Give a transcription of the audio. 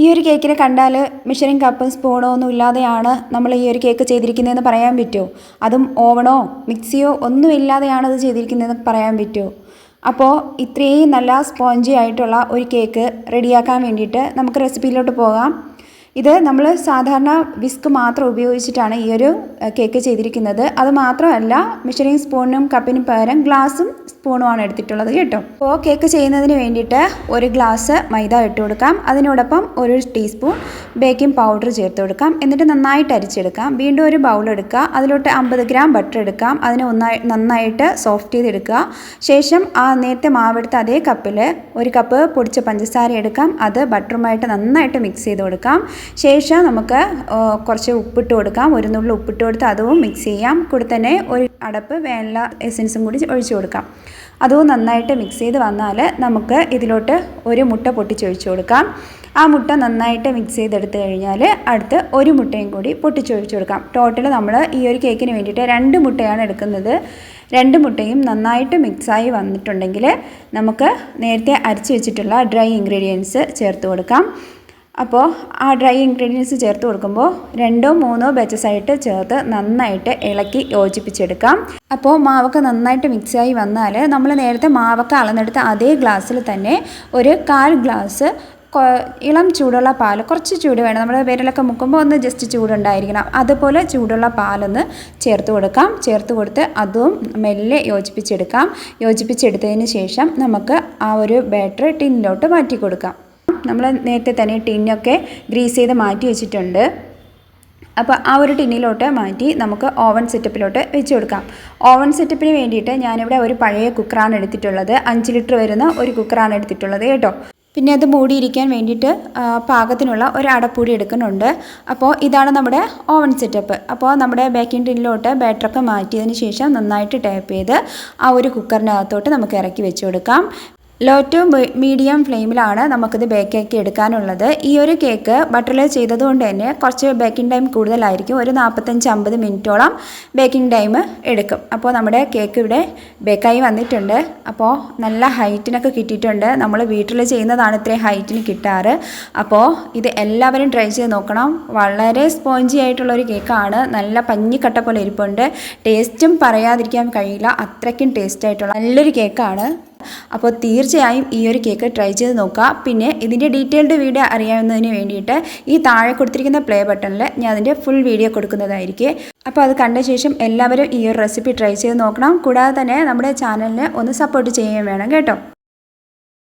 ഈ ഒരു കേക്കിനെ കണ്ടാൽ മെഷറിംഗ് കപ്പും സ്പൂണോ ഒന്നും ഇല്ലാതെയാണ് നമ്മൾ ഈ ഒരു കേക്ക് ചെയ്തിരിക്കുന്നതെന്ന് പറയാൻ പറ്റുമോ? അതും ഓവണോ മിക്സിയോ ഒന്നും ഇല്ലാതെയാണ് അത് ചെയ്തിരിക്കുന്നതെന്ന് പറയാൻ പറ്റുമോ? അപ്പോൾ ഇത്രയും നല്ല സ്പോഞ്ചി ആയിട്ടുള്ള ഒരു കേക്ക് റെഡിയാക്കാൻ വേണ്ടിയിട്ട് നമുക്ക് റെസിപ്പിയിലോട്ട് പോകാം. ഇത് നമ്മൾ സാധാരണ വിസ്ക് മാത്രം ഉപയോഗിച്ചിട്ടാണ് ഈ ഒരു കേക്ക് ചെയ്തിരിക്കുന്നത്. അത് മാത്രമല്ല മെഷറിംഗ് സ്പൂണിനും കപ്പിനും പകരം ഗ്ലാസും സ്പൂണുമാണ് എടുത്തിട്ടുള്ളത് കേട്ടോ. അപ്പോൾ കേക്ക് ചെയ്യുന്നതിന് വേണ്ടിയിട്ട് ഒരു ഗ്ലാസ് മൈദ ഇട്ട് കൊടുക്കാം. അതിനോടൊപ്പം ഒരു ടീസ്പൂൺ ബേക്കിംഗ് പൗഡർ ചേർത്ത് കൊടുക്കാം. എന്നിട്ട് നന്നായിട്ട് അരിച്ചെടുക്കാം. വീണ്ടും ഒരു ബൗൾ എടുക്കുക. അതിലോട്ട് 50 ഗ്രാം ബട്ടർ എടുക്കാം. അതിനെ നന്നായിട്ട് സോഫ്റ്റ് ചെയ്തെടുക്കുക. ശേഷം ആ നേരത്തെ മാവെടുത്ത് അതേ കപ്പിൽ ഒരു കപ്പ് പൊടിച്ച പഞ്ചസാര എടുക്കാം. അത് ബട്ടറുമായിട്ട് നന്നായിട്ട് മിക്സ് ചെയ്ത് കൊടുക്കാം. ശേഷം നമുക്ക് കുറച്ച് ഉപ്പിട്ട് കൊടുക്കാം. ഒരു നുള്ളി ഉപ്പിട്ട് കൊടുത്ത് അതും മിക്സ് ചെയ്യാം. കൂടെ തന്നെ ഒരു അടപ്പ് വാനില എസൻസും കൂടി ഒഴിച്ചു കൊടുക്കാം. അതും നന്നായിട്ട് മിക്സ് ചെയ്ത് വന്നാൽ നമുക്ക് ഇതിലോട്ട് ഒരു മുട്ട പൊട്ടിച്ചൊഴിച്ച് കൊടുക്കാം. ആ മുട്ട നന്നായിട്ട് മിക്സ് ചെയ്തെടുത്ത് കഴിഞ്ഞാൽ അടുത്ത് ഒരു മുട്ടയും കൂടി പൊട്ടിച്ചൊഴിച്ച് കൊടുക്കാം. ടോട്ടൽ നമ്മൾ ഈ ഒരു കേക്കിന് വേണ്ടിയിട്ട് 2 മുട്ടയാണ് എടുക്കുന്നത്. 2 മുട്ടയും നന്നായിട്ട് മിക്സായി വന്നിട്ടുണ്ടെങ്കിൽ നമുക്ക് നേരത്തെ അരച്ച് വെച്ചിട്ടുള്ള ഡ്രൈ ഇൻഗ്രീഡിയൻസ് ചേർത്ത് കൊടുക്കാം. അപ്പോൾ ആ ഡ്രൈ ഇൻഗ്രീഡിയൻസ് ചേർത്ത് കൊടുക്കുമ്പോൾ 2-3 ബാച്ചസ് ആയിട്ട് ചേർത്ത് നന്നായിട്ട് ഇളക്കി യോജിപ്പിച്ചെടുക്കാം. അപ്പോൾ മാവൊക്കെ നന്നായിട്ട് മിക്സായി വന്നാൽ നമ്മൾ നേരത്തെ മാവൊക്കെ അളന്നെടുത്ത അതേ ഗ്ലാസ്സിൽ തന്നെ ഒരു 1/4 ഗ്ലാസ് ഇളം ചൂടുള്ള പാൽ, കുറച്ച് ചൂട് വേണം, നമ്മൾ വിരലൊക്കെ മുക്കുമ്പോൾ ഒന്ന് ജസ്റ്റ് ചൂടുണ്ടായിരിക്കണം, അതുപോലെ ചൂടുള്ള പാലൊന്ന് ചേർത്ത് കൊടുക്കാം. ചേർത്ത് കൊടുത്ത് അതും മെല്ലെ യോജിപ്പിച്ചെടുക്കാം. യോജിപ്പിച്ചെടുത്തതിന് ശേഷം നമുക്ക് ആ ഒരു ബാറ്റർ ടിന്നിലോട്ട് മാറ്റി കൊടുക്കാം. നമ്മൾ നേരത്തെ തന്നെ ടിന്നൊക്കെ ഗ്രീസ് ചെയ്ത് മാറ്റി വെച്ചിട്ടുണ്ട്. അപ്പോൾ ആ ഒരു ടിന്നിലോട്ട് മാറ്റി നമുക്ക് ഓവൻ സെറ്റപ്പിലോട്ട് വെച്ച് കൊടുക്കാം. ഓവൻ സെറ്റപ്പിന് വേണ്ടിയിട്ട് ഞാനിവിടെ ഒരു പഴയ കുക്കറാണ് എടുത്തിട്ടുള്ളത്. 5 ലിറ്റർ വരുന്ന ഒരു കുക്കറാണ് എടുത്തിട്ടുള്ളത് കേട്ടോ. പിന്നെ അത് മൂടിയിരിക്കാൻ വേണ്ടിയിട്ട് പാകത്തിനുള്ള ഒരു അടപ്പൂടി എടുക്കുന്നുണ്ട്. അപ്പോൾ ഇതാണ് നമ്മുടെ ഓവൻ സെറ്റപ്പ്. അപ്പോൾ നമ്മുടെ ബേക്കിംഗ് ടിന്നിലോട്ട് ബാറ്ററൊക്കെ മാറ്റിയതിന് ശേഷം നന്നായിട്ട് ടാപ്പ് ചെയ്ത് ആ ഒരു കുക്കറിനകത്തോട്ട് നമുക്ക് ഇറക്കി വെച്ച് കൊടുക്കാം. ലോ ടു മീഡിയം ഫ്ലെയിമിലാണ് നമുക്കിത് ബേക്കാക്കി എടുക്കാനുള്ളത്. ഈ ഒരു കേക്ക് ബട്ടറിൽ ചെയ്തതുകൊണ്ട് തന്നെ കുറച്ച് ബേക്കിംഗ് ടൈം കൂടുതലായിരിക്കും. ഒരു 45-50 മിനിറ്റോളം ബേക്കിംഗ് ടൈം എടുക്കും. അപ്പോൾ നമ്മുടെ കേക്ക് ഇവിടെ ബേക്കായി വന്നിട്ടുണ്ട്. അപ്പോൾ നല്ല ഹൈറ്റിനൊക്കെ കിട്ടിയിട്ടുണ്ട്. നമ്മൾ വീട്ടിൽ ചെയ്യുന്നതാണ് ഇത്രയും ഹൈറ്റിന് കിട്ടാറ്. അപ്പോൾ ഇത് എല്ലാവരും ട്രൈ ചെയ്ത് നോക്കണം. വളരെ സ്പോഞ്ചി ആയിട്ടുള്ളൊരു കേക്കാണ്. നല്ല പഞ്ഞിക്കട്ട പോലെ ഇരിപ്പുണ്ട്. ടേസ്റ്റും പറയാതിരിക്കാൻ കഴിയില്ല, അത്രയ്ക്കും ടേസ്റ്റ് ആയിട്ടുള്ള നല്ലൊരു കേക്കാണ്. അപ്പോൾ തീർച്ചയായും ഈ ഒരു കേക്ക് ട്രൈ ചെയ്ത് നോക്കുക. പിന്നെ ഇതിൻ്റെ ഡീറ്റെയിൽഡ് വീഡിയോ അറിയാവുന്നതിന് വേണ്ടിയിട്ട് ഈ താഴെ കൊടുത്തിരിക്കുന്ന പ്ലേ ബട്ടണിൽ ഞാൻ അതിൻ്റെ ഫുൾ വീഡിയോ കൊടുക്കുന്നതായിരിക്കും. അപ്പോൾ അത് കണ്ട ശേഷം എല്ലാവരും ഈ ഒരു റെസിപ്പി ട്രൈ ചെയ്ത് നോക്കണം. കൂടാതെ തന്നെ നമ്മുടെ ചാനലിനെ ഒന്ന് സപ്പോർട്ട് ചെയ്യുകയും വേണം കേട്ടോ.